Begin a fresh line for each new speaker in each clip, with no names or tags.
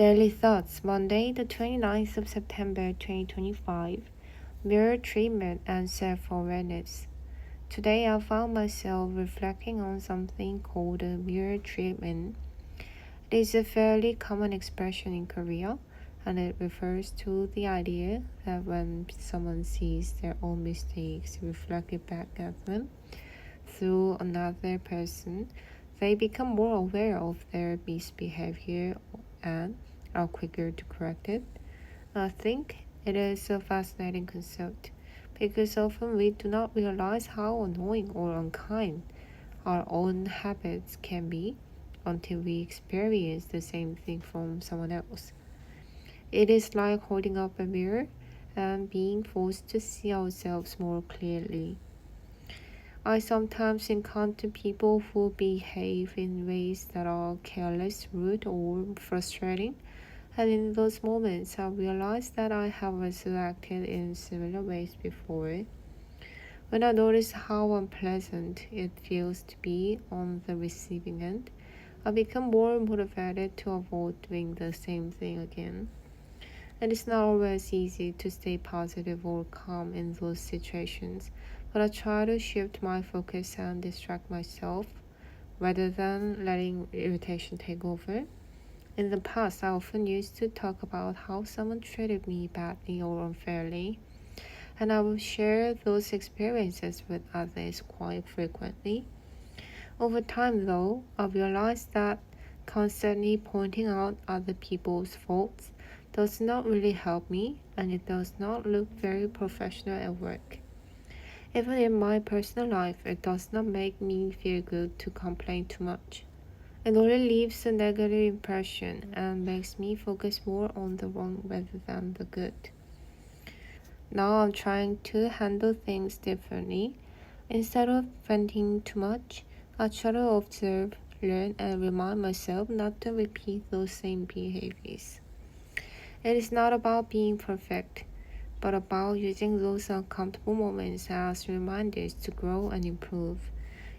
Daily Thoughts, Monday, the 29th of September 2025. Mirror treatment and self awareness. Today, I found myself reflecting on something called a mirror treatment. It is a fairly common expression in Korea, and it refers to the idea that when someone sees their own mistakes reflected back at them through another person, they become more aware of their misbehavior and are quicker to correct it. I think it is a fascinating concept because often we do not realize how annoying or unkind our own habits can be until we experience the same thing from someone else. It is like holding up a mirror and being forced to see ourselves more clearly. I sometimes encounter people who behave in ways that are careless, rude, or frustrating, and in those moments I realize that I have also acted in similar ways before. When I notice how unpleasant it feels to be on the receiving end, I become more motivated to avoid doing the same thing again. And it's not always easy to stay positive or calm in those situations, but I try to shift my focus and distract myself rather than letting irritation take over. In the past, I often used to talk about how someone treated me badly or unfairly, and I would share those experiences with others quite frequently. Over time, though, I realized that constantly pointing out other people's faults does not really help me, and it does not look very professional at work. Even in my personal life, it does not make me feel good to complain too much. It only leaves a negative impression and makes me focus more on the wrong rather than the good. Now I'm trying to handle things differently. Instead of venting too much, I try to observe, learn, and remind myself not to repeat those same behaviors. It is not about being perfect, but about using those uncomfortable moments as reminders to grow and improve.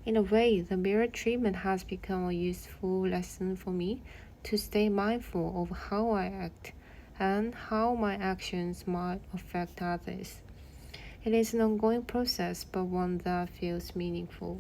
In a way, the mirror treatment has become a useful lesson for me to stay mindful of how I act and how my actions might affect others. It is an ongoing process, but one that feels meaningful.